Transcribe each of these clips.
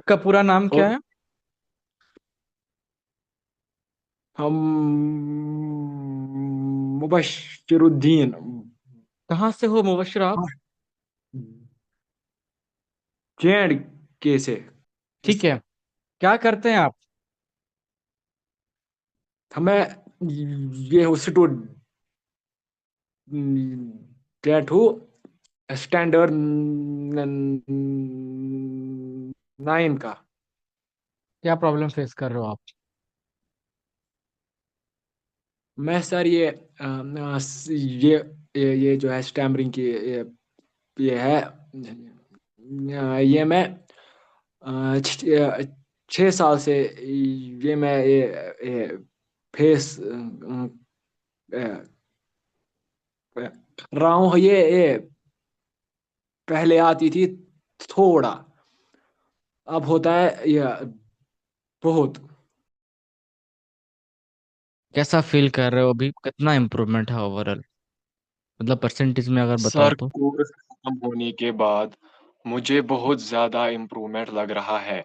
आपका पूरा नाम क्या और है? हम मुबशिरुद्दीन। कहाँ से हो मुबशिर आप? जेएंड के से। ठीक है। क्या करते हैं आप? हमें ये स्टूडेंट हूँ, स्टैंडर्ड 9 का। क्या प्रॉब्लम फेस कर रहे हो आप? मैं सर ये जो है स्टैमरिंग की ये है। ये मैं 6 साल से ये मैं ये फेस कर रहा हूँ। ये पहले आती थी थोड़ा, अब होता है ये बहुत। कैसा फील कर रहे हो अभी? कितना इम्प्रूवमेंट है ओवरऑल? मतलब परसेंटेज में अगर बताओ सर, तो। कोर्स खत्म होने के बाद मुझे बहुत ज़्यादा इम्प्रूवमेंट लग रहा है।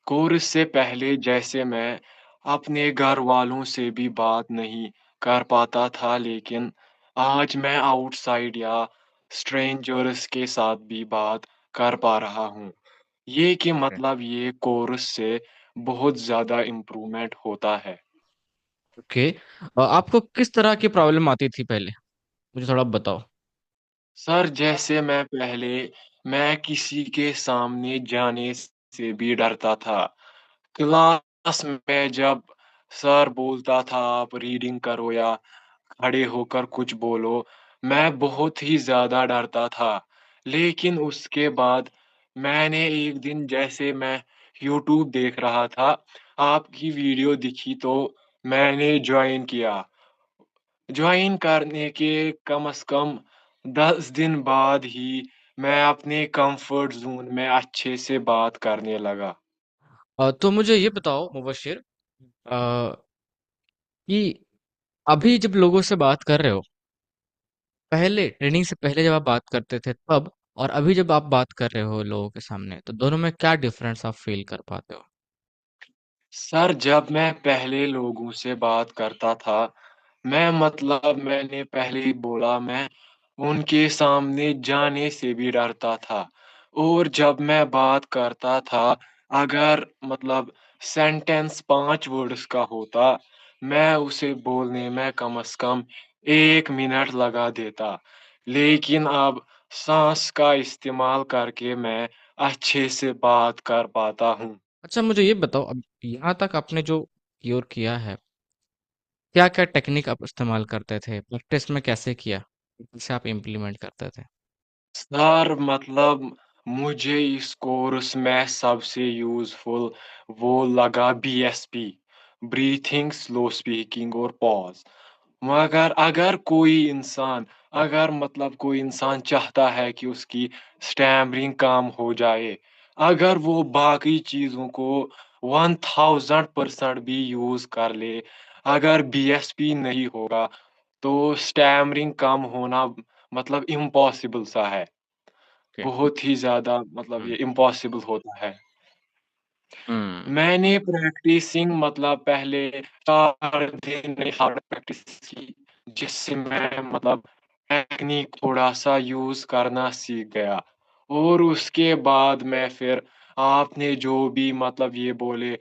कोर्स से पहले जैसे मैं अपने घर वालों से भी बात नहीं कर पाता था, लेकिन आज मैं आउटसाइड या स्ट्रेंजर्स के साथ भी बात कर पा रहा हूँ। ये कि ओके। मतलब ये कोर्स से बहुत ज़्यादा इम्प्रूवमेंट होता है। ओके। आपको किस तरह की प्रॉब्लम आती थी पहले? मुझे थोड़ा बताओ। सर, जैसे मैं किसी के सामने जाने से भी डरता था। क्लास में जब सर बोलता था आप रीडिंग करो या खड़े होकर कुछ बोलो, मैं बहुत ही ज़्यादा डरता था। लेकिन उसके बाद मैंने एक दिन, जैसे मैं यूट्यूब देख रहा था, आपकी वीडियो दिखी तो मैंने जॉइन किया। जॉइन करने के कम से कम 10 दिन बाद ही मैं अपने कंफर्ट ज़ोन में अच्छे से बात करने लगा। तो मुझे ये बताओ मुबशिर, कि अभी जब लोगों से बात कर रहे हो, पहले ट्रेनिंग से पहले जब आप बात करते थे तब, और अभी जब आप बात कर रहे हो लोगों के सामने, तो दोनों में क्या डिफरेंस आप फील कर पाते हो? सर, जब मैं पहले लोगों से बात करता था, मैंने पहले ही बोला, मैं उनके सामने जाने से भी डरता था। और जब मैं बात करता था, अगर मतलब सेंटेंस 5 वर्ड्स का होता, मैं उसे बोलने में कम से कम 1 मिनट लगा देता। लेकिन अब साँस का इस्तेमाल करके मैं अच्छे से बात कर पाता हूँ। अच्छा, मुझे ये बताओ, अब यहाँ तक आपने जो क्योर किया है, क्या क्या टेक्निक आप इस्तेमाल करते थे? प्रैक्टिस में कैसे किया? कैसे आप इम्प्लीमेंट करते थे? सर, मतलब मुझे इस कोर्स में सबसे यूज़फुल वो लगा बीएसपी, ब्रीथिंग, स्लो स्पीकिंग और पॉज़। मगर अगर कोई इंसान चाहता है कि उसकी स्टैमरिंग कम हो जाए, अगर वो बाकी चीज़ों को 1000% भी यूज़ कर ले, अगर बीएसपी नहीं होगा, तो स्टैमरिंग कम होना मतलब इम्पॉसिबल सा है। ओके। बहुत ही ज़्यादा मतलब हुँ। ये इम्पॉसिबल होता है। हुँ। मैंने प्रैक्टिसिंग मतलब पहले 4 दिन हार्ड प्रैक्टिस की, जिससे मैं मतलब टेक्निक थोड़ा-सा यूज़ करना सीख गया। और उसके बाद मैं फिर आपने जो भी मतलब ये बोले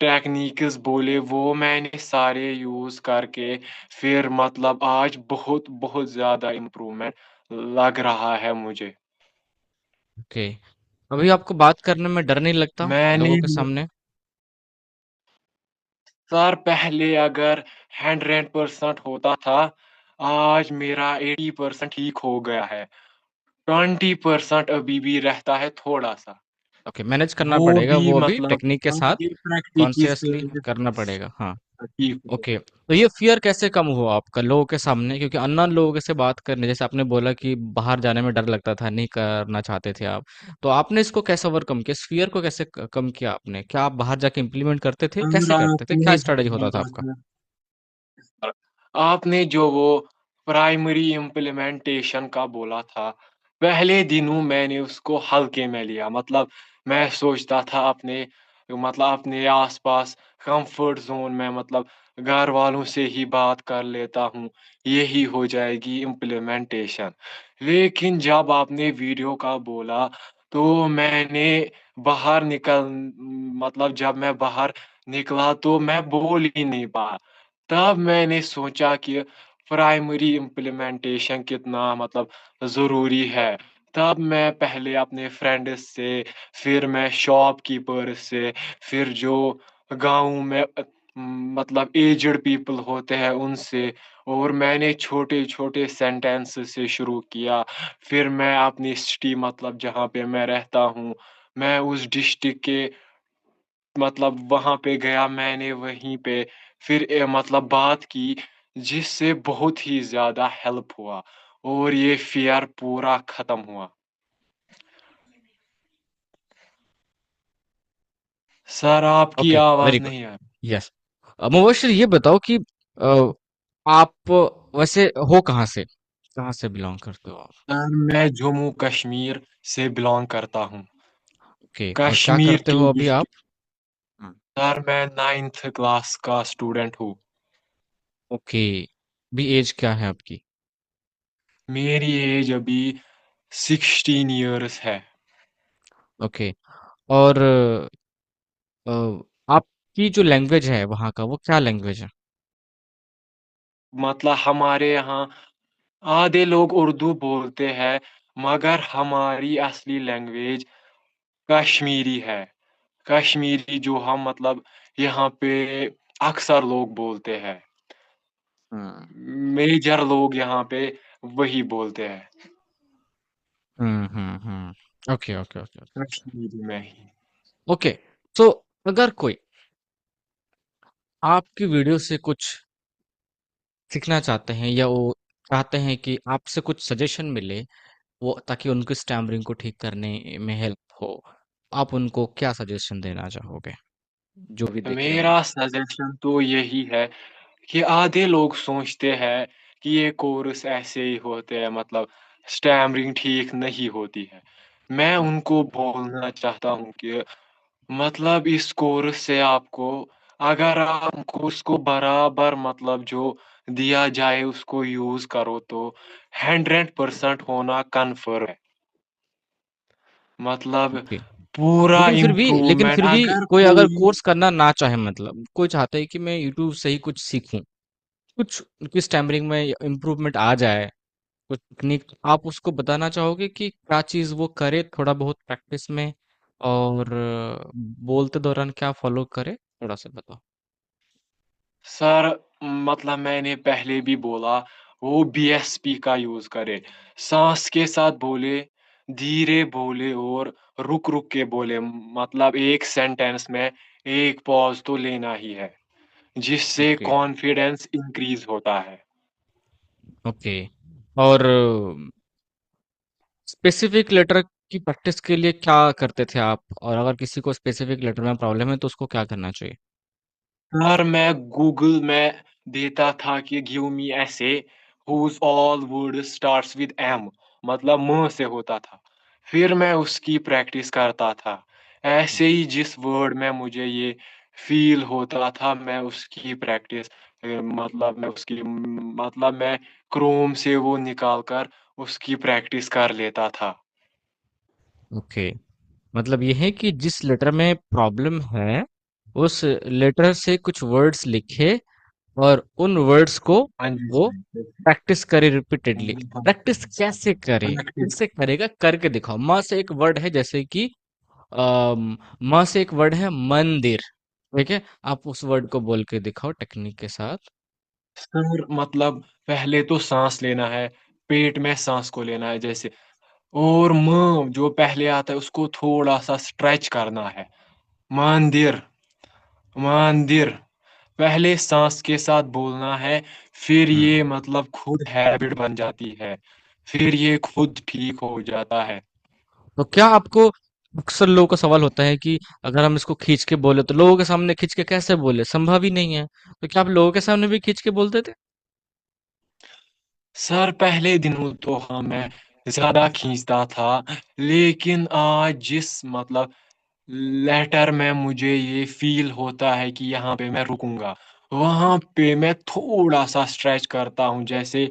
टेक्निक्स बोले, वो मैंने सारे यूज़ करके फिर मतलब आज बहुत ज़्यादा इम्प्रूवमेंट लग रहा है मुझे। ओके। अभी आपको बात करने में डर नहीं लगता मैंने लोगों के सामने? सर, पहले अगर 100% होता था, आज मेरा 80% ठीक हो गया है। 20% अभी भी रहता है थोड़ा-सा। ओके, मैनेज करना वो पड़ेगा, भी वो अभी मतलब टेक्निक के साथ ये प्रैक्टिस कॉन्शियसली करना पड़ेगा। हाँ। ठीक हो। ओके। तो ये फ़ियर कैसे कम हुआ आपका लोगों के सामने? क्योंकि अननोन लोगों के से बात करने, जैसे आपने बोला कि बाहर जाने में डर लगता था, नहीं करना चाहते थे आप। तो आपने इसको कैसे ओवरकम किया? इस फ़ियर को कैसे कम किया आपने? क्या आप बाहर जाके इम्प्लीमेंट करते थे? अगर कैसे करते थे? क्या आपने स्ट्रैटेजी होता था आपका? आपने जो वो प्राइमरी इम्प्लीमेंटेशन का बोला था, पहले दिनों मैंने उसको हल्के में लिया, मतलब मैं सोचता था अपने आस-पास कंफर्ट ज़ोन में, मतलब घर वालों से ही बात कर लेता हूँ, यही हो जाएगी इम्प्लीमेंटेशन। लेकिन जब आपने वीडियो का बोला, तो मैंने बाहर निकल मतलब जब मैं बाहर निकला तो मैं बोल ही नहीं पाया। तब मैंने सोचा कि प्राइमरी इम्प्लीमेंटेशन कितना मतलब ज़रूरी है। तब मैं पहले अपने फ्रेंड्स से, फिर मैं शॉपकीपर से, फिर जो गाँव में मतलब एज्ड पीपल होते हैं उनसे, और मैंने छोटे-छोटे सेंटेंस से शुरू किया। फिर मैं अपनी सिटी, मतलब जहाँ पे मैं रहता हूँ, मैं उस डिस्ट्रिक्ट के मतलब वहाँ पे गया, मैंने वहीं पे फिर मतलब बात की, जिससे बहुत ही ज़्यादा हेल्प हुआ और ये फ़ियर पूरा ख़त्म हुआ। सर, आपकी ओके, वेरी आवाज़ गुड। नहीं आ रही। यस। मुबशिर, ये बताओ कि आप वैसे हो कहाँ से बिलोंग करते हो आप? सर, मैं जम्मू कश्मीर से बिलॉन्ग करता हूँ। ओके, और क्या कश्मीर करते की हो अभी आप? डिस्ट्रिक्ट। हम्म, सर, मैं 9th क्लास का स्टूडेंट हूँ। ओके, भी एज क्या है आपकी? मेरी एज अभी 16 इयर्स है। ओके, और आपकी जो लैंग्वेज है वहाँ का, वो क्या लैंग्वेज है? मतलब हमारे यहाँ आधे लोग उर्दू बोलते हैं, मगर हमारी असली लैंग्वेज कश्मीरी है। कश्मीरी जो हम मतलब यहाँ पे अक्सर लोग बोलते हैं। हम्म, मेजर लोग यहाँ पे वही बोलते हैं, ओके, ओके, ओके, कश्मीरी में ही। ओके। तो अगर कोई आपकी वीडियो से कुछ सीखना चाहते हैं, या वो चाहते हैं कि आपसे कुछ सजेशन मिले, वो ताकि उनकी स्टैमरिंग को ठीक करने में हेल्प हो, आप उनको क्या सजेशन देना चाहोगे, जो भी देख रहे हों? मेरा सजेशन तो यही है कि आधे लोग सोचते हैं कि ये कोर्स ऐसे ही होते हैं, मतलब स्टैमरिंग ठीक नहीं होती है। मैं हुँ, उनको बोलना चाहता हूँ कि मतलब इस कोर्स से आपको, अगर आप कोर्स को बराबर मतलब जो दिया जाए उसको यूज़ करो, तो 100% होना कन्फर्म है। मतलब ओके। पूरा इम्प्रूवमेंट लेकिन फिर भी अगर कोई अगर कोई। कोर्स करना ना चाहे, मतलब कोई चाहता है कि मैं यूट्यूब से ही कुछ सीखूँ, कुछ उनकी स्टैमरिंग में इम्प्रूवमेंट आ जाए, कुछ टेक्निक, आप उसको बताना चाहोगे कि क्या चीज़ वो करे थोड़ा बहुत प्रैक्टिस में, और बोलते दौरान क्या फॉलो करे? थोड़ा-सा बताओ। सर, मतलब मैंने पहले भी बोला, वो बीएसपी का यूज़ करे। साँस के साथ बोले, धीरे बोले और रुक-रुक के बोले। मतलब एक सेंटेंस में एक पॉज़ तो लेना ही है, जिससे ओके, कॉन्फिडेंस इंक्रीज़ होता है। ओके। और स्पेसिफिक लेटर की प्रैक्टिस के लिए क्या करते थे आप? और अगर किसी को स्पेसिफिक लेटर में प्रॉब्लम है, तो उसको क्या करना चाहिए? सर, मैं गूगल में देता था कि गिव मी ऐसे whose all word starts with M, मतलब म से होता था। फिर मैं उसकी प्रैक्टिस करता था। हुँ, ऐसे ही जिस वर्ड में मुझे ये फ़ील होता था, मैं उसकी प्रैक्टिस मतलब मैं क्रोम से वो निकाल कर उसकी प्रैक्टिस कर लेता था। ओके। मतलब ये है कि जिस लेटर में प्रॉब्लम है, उस लेटर से कुछ वर्ड्स लिखे, और उन वर्ड्स को हाँ जी, वो सर। प्रैक्टिस करे रिपीटेडली। प्रैक्टिस कैसे करे? प्रैक्टिस। कैसे करेगा? करके दिखाओ। म से एक वर्ड है, जैसे कि म से एक वर्ड है मंदिर, ठीक है? आप उस वर्ड को बोल के दिखाओ टेक्निक के साथ। सर, मतलब पहले तो साँस लेना है, पेट में साँस को लेना है जैसे, और म जो पहले आता है उसको थोड़ा-सा स्ट्रेच करना है। मंदिर, मंदिर, पहले साँस के साथ बोलना है, फिर हुँ। ये मतलब खुद हैबिट बन जाती है, फिर ये खुद ठीक हो जाता है। तो क्या आपको, अक्सर लोगों का सवाल होता है कि अगर हम इसको खींच के बोले, तो लोगों के सामने खींच के कैसे बोले? संभव ही नहीं है। तो क्या आप लोगों के सामने भी खींच के बोलते थे? सर, पहले दिनों तो हाँ, मैं ज़्यादा खींचता था। लेकिन आज जिस मतलब लेटर में मुझे ये फ़ील होता है कि यहाँ पे मैं रुकूँगा, वहाँ पे मैं थोड़ा-सा स्ट्रेच करता हूँ। जैसे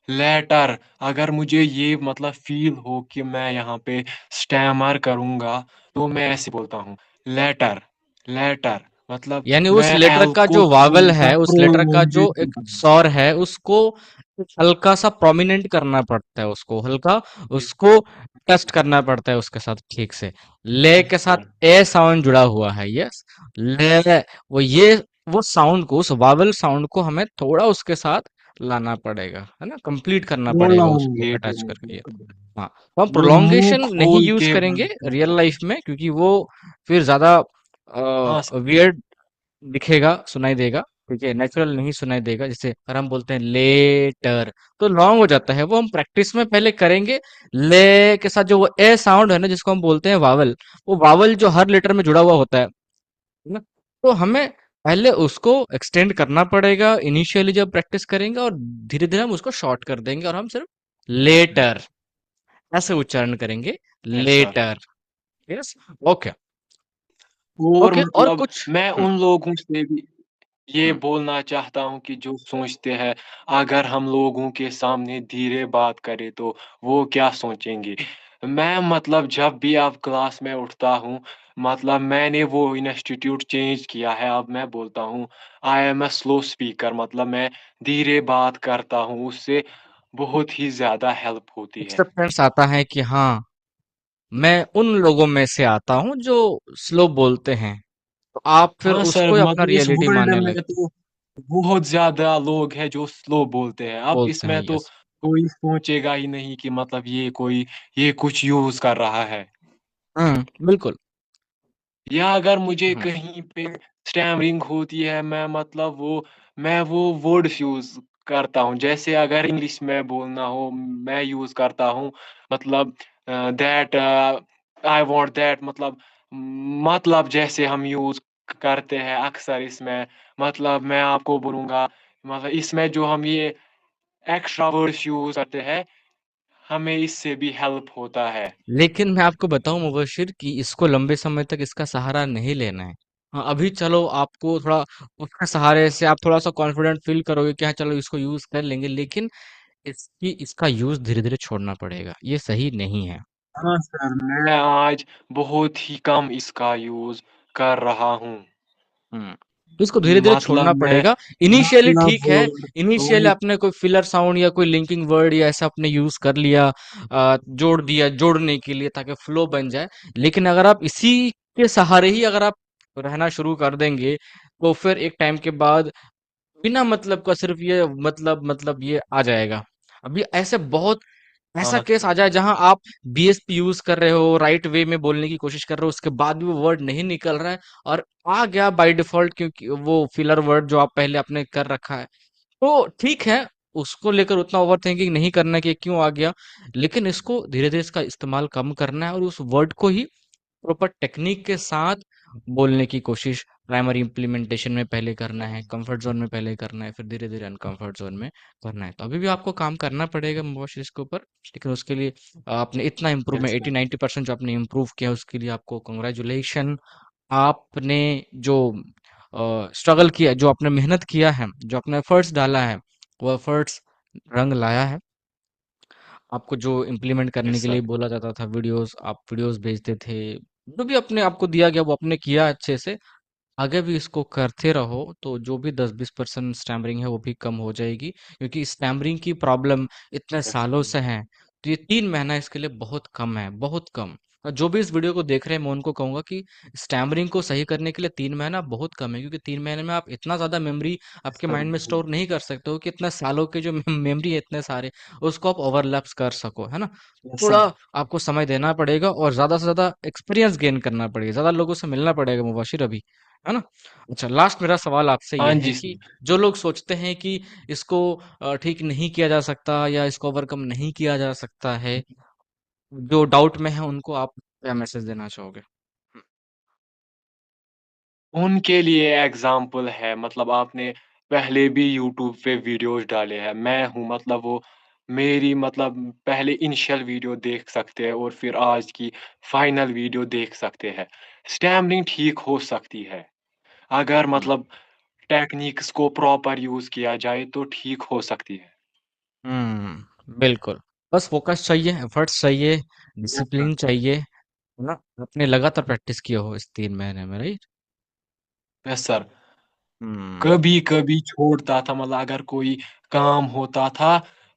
लेटर अगर मुझे ये मतलब फ़ील हो कि मैं यहाँ पे स्टैमर करूँगा, तो मैं ऐसे बोलता हूँ, लेटर, लेटर मतलब यानी उस मैं लेटर एल का को जो वावल थोड़ा-सा है, उस लेटर का जो प्रोलॉन्गेट एक करता हूँ। स्वर है, उसको हल्का सा प्रोमिनेंट करना पड़ता है, उसको हल्का यस, उसको टेस्ट करना पड़ता है उसके साथ ठीक से। ले यस के साथ सर, ए साउंड जुड़ा हुआ है, यस। ले, वो ये वो साउंड को, उस वावल साउंड को हमें थोड़ा उसके साथ लाना पड़ेगा, है ना, कंप्लीट करना पड़ेगा उसको प्रोलॉन्गेट अटैच होने करके ये। को। हाँ, तो हम वो मुँह प्रोलोंगेशन नहीं खोल यूज के करेंगे बोलता रियल था। लाइफ में, क्योंकि वो फिर ज्यादा हाँ सर, वियर्ड दिखेगा, सुनाई देगा। ठीक है, नेचुरल नहीं सुनाई देगा। जैसे अगर हम बोलते हैं लेटर, तो लॉन्ग हो जाता है। वो हम प्रैक्टिस में पहले करेंगे। ले के साथ जो वो ए साउंड है ना, जिसको हम बोलते हैं वावल, वो वावल जो हर लेटर में जुड़ा हुआ होता है ना, तो हमें पहले उसको एक्सटेंड करना पड़ेगा इनिशियली जब प्रैक्टिस करेंगे, और धीरे धीरे हम उसको शॉर्ट कर देंगे और हम सिर्फ लेटर ऐसे उच्चारण करेंगे। Yes sir. Letter. Yes. Okay. और ओके, और मतलब कुछ? मैं हम्म। उन लोगों से भी ये हम्म। बोलना चाहता हूँ कि जो सोचते हैं, अगर हम लोगों के सामने धीरे बात करें तो वो क्या सोचेंगे? मैं मतलब जब भी अब क्लास में उठता हूँ, मतलब मैंने वो इंस्टीट्यूट चेंज किया है, अब मैं बोलता हूँ I am a slow speaker मतलब मैं धीरे बात करता हूँ, उससे बहुत ही ज़्यादा हेल्प होती है। एक्सेप्टेंस आता है कि हाँ, मैं उन लोगों में से आता हूँ जो स्लो बोलते हैं, तो आप फिर हाँ सर, उसको अपना मतलब इस रियलिटी वर्ल्ड मानने में लगते तो बहुत ज़्यादा लोग हैं जो स्लो बोलते हैं। अब बोलते हैं। इसमें तो यस। कोई सोचेगा ही नहीं कि मतलब ये कुछ यूज़ कर रहा है। बिल्कुल। या अगर मुझे हम्म। कहीं पे स्टैमरिंग होती है, मैं वो वर्ड्स यूज़ करता हूँ। जैसे अगर इंग्लिश में बोलना हो, मैं यूज़ करता हूँ मतलब दैट आई वांट दैट मतलब जैसे हम यूज़ करते हैं अक्सर इसमें, मतलब मैं आपको बोलूँगा मतलब इसमें जो हम ये एक्स्ट्रा वर्ड्स यूज़ करते हैं, हमें इससे भी हेल्प होता है। लेकिन मैं आपको बताऊं मुबशिर कि इसको लंबे समय तक इसका सहारा नहीं लेना है। हाँ, अभी चलो आपको थोड़ा उसके सहारे से आप थोड़ा सा कॉन्फिडेंट फील करोगे कि हाँ चलो इसको यूज कर लेंगे, लेकिन इसका यूज धीरे धीरे छोड़ना पड़ेगा, ये सही नहीं है। हाँ सर, मैं आज बहुत ही कम इसका यूज़ कर रहा हूँ। हम्म। तो इसको धीरे धीरे मतलब छोड़ना मैं पड़ेगा। इनिशियली मतलब ठीक है, इनिशियली वही आपने कोई फिलर साउंड या कोई लिंकिंग वर्ड या ऐसा आपने यूज कर लिया, जोड़ दिया जोड़ने के लिए ताकि फ्लो बन जाए। लेकिन अगर आप इसी के सहारे ही अगर आप रहना शुरू कर देंगे, तो फिर एक टाइम के बाद बिना मतलब का सिर्फ ये मतलब ये आ जाएगा। अभी ऐसे बहुत ऐसा हाँ केस सर। आ जाए जहां आप बीएसपी यूज कर रहे हो, राइट वे में बोलने की कोशिश कर रहे हो, उसके बाद भी वो वर्ड नहीं निकल रहा है, और आ गया बाय डिफॉल्ट क्योंकि वो फिलर वर्ड जो आप पहले आपने कर रखा है, तो ठीक है, उसको लेकर उतना ओवर थिंकिंग नहीं करना है कि ये क्यों आ गया। लेकिन इसको धीरे धीरे इसका इस्तेमाल कम करना है, और उस वर्ड को ही प्रॉपर टेक्निक के साथ बोलने की कोशिश प्राइमरी इम्प्लीमेंटेशन में पहले करना है, कंफर्ट जोन में पहले करना है, फिर धीरे धीरे अनकंफर्ट जोन में करना है। तो अभी भी आपको काम करना पड़ेगा मुबाशिर इसके ऊपर, लेकिन उसके लिए आपने इतना यस इम्प्रूवमेंट सर। 80-90% जो आपने इम्प्रूव किया, उसके लिए आपको कंग्रेचुलेशन। आपने जो स्ट्रगल किया, जो आपने मेहनत किया है, जो आपने एफर्ट्स डाला है, वो एफर्ट्स रंग लाया है। आपको जो इम्प्लीमेंट करने यस के लिए सर। बोला जाता था, वीडियोस आप वीडियोस भेजते थे, जो भी अपने आपको दिया गया वो आपने किया अच्छे से। आगे भी इसको करते रहो, तो जो भी 10-20% स्टैमरिंग है वो भी कम हो जाएगी, क्योंकि स्टैमरिंग की प्रॉब्लम इतने यस सालों सर। से है। तो ये 3 महीना इसके लिए बहुत कम है, बहुत कम। और जो भी इस वीडियो को देख रहे हैं, मैं उनको कहूंगा कि स्टैमरिंग को सही करने के लिए 3 महीना बहुत कम है, क्योंकि 3 महीने में आप इतना ज्यादा मेमोरी यस आपके सर। माइंड में स्टोर नहीं कर सकते हो कि इतने सालों के जो मेमोरी है इतने सारे, उसको आप ओवरलैप्स कर सको, है ना। यस थोड़ा सर। आपको समय देना पड़ेगा और ज्यादा से ज्यादा एक्सपीरियंस गेन करना पड़ेगा, ज्यादा लोगों से मिलना पड़ेगा मुबाशिर अभी, है ना। अच्छा, लास्ट मेरा सवाल आपसे ये हाँ है जी कि सर। जो लोग सोचते हैं कि इसको ठीक नहीं किया जा सकता या इसको ओवरकम नहीं किया जा सकता है, जो डाउट में है, उनको आप क्या मैसेज देना चाहोगे? उनके लिए एग्ज़ाम्पल है मतलब आपने पहले भी यूट्यूब पे वीडियोज़ डाले हैं। मैं हूँ मतलब वो मेरी मतलब पहले इनिशियल वीडियो देख सकते हैं और फिर आज की फाइनल वीडियो देख सकते हैं। स्टैमरिंग ठीक हो सकती है, अगर हुँ, मतलब टेक्निक्स को प्रॉपर यूज़ किया जाए तो ठीक हो सकती है। बिल्कुल। बस फ़ोकस चाहिए, एफर्ट्स चाहिए, यस सर। डिसिप्लिन चाहिए, है ना? आपने लगातार प्रैक्टिस किया हो इस 3 महीने में, राइट? Yes sir. हुँ, कभी-कभी छोड़ता था, मतलब अगर कोई काम होता था,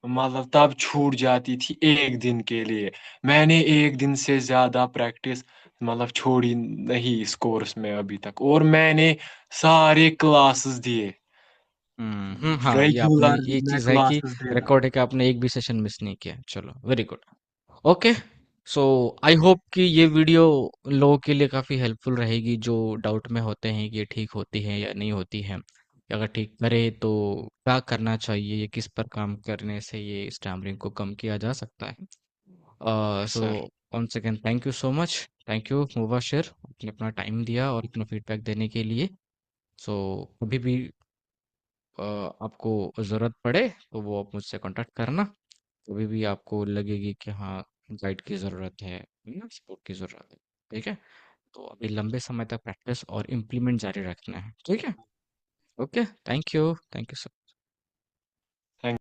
मतलब तब छूट जाती थी 1 दिन के लिए। मैंने 1 दिन से ज़्यादा प्रैक्टिस मतलब छोड़ी नहीं इस कोर्स में अभी तक, और मैंने सारे क्लासेस दिए। हाँ, ये आपने रेगुलरली ये मैं चीज़ है कि क्लासेस देता रिकॉर्ड है कि आपने एक भी सेशन मिस नहीं किया। चलो, very good. Okay, so I hope कि ये वीडियो लोगों के लिए काफ़ी हेल्पफुल रहेगी जो डाउट में होते हैं कि ये ठीक होती है या नहीं होती है। अगर ठीक करे तो क्या करना चाहिए, ये किस पर काम करने से ये स्टैमरिंग को कम किया जा सकता है। So sir. once again thank you so much. Thank you Mubashir, आपने अपना टाइम दिया और अपना फीडबैक देने के लिए। सो कभी भी आपको ज़रूरत पड़े तो वो आप मुझसे कांटेक्ट करना। कभी भी आपको लगेगी कि हाँ, गाइड की ज़रूरत है ना, सपोर्ट की ज़रूरत है, ठीक है? तो अभी लंबे समय तक प्रैक्टिस और इम्प्लीमेंट जारी रखना है, ठीक है? Okay, thank you so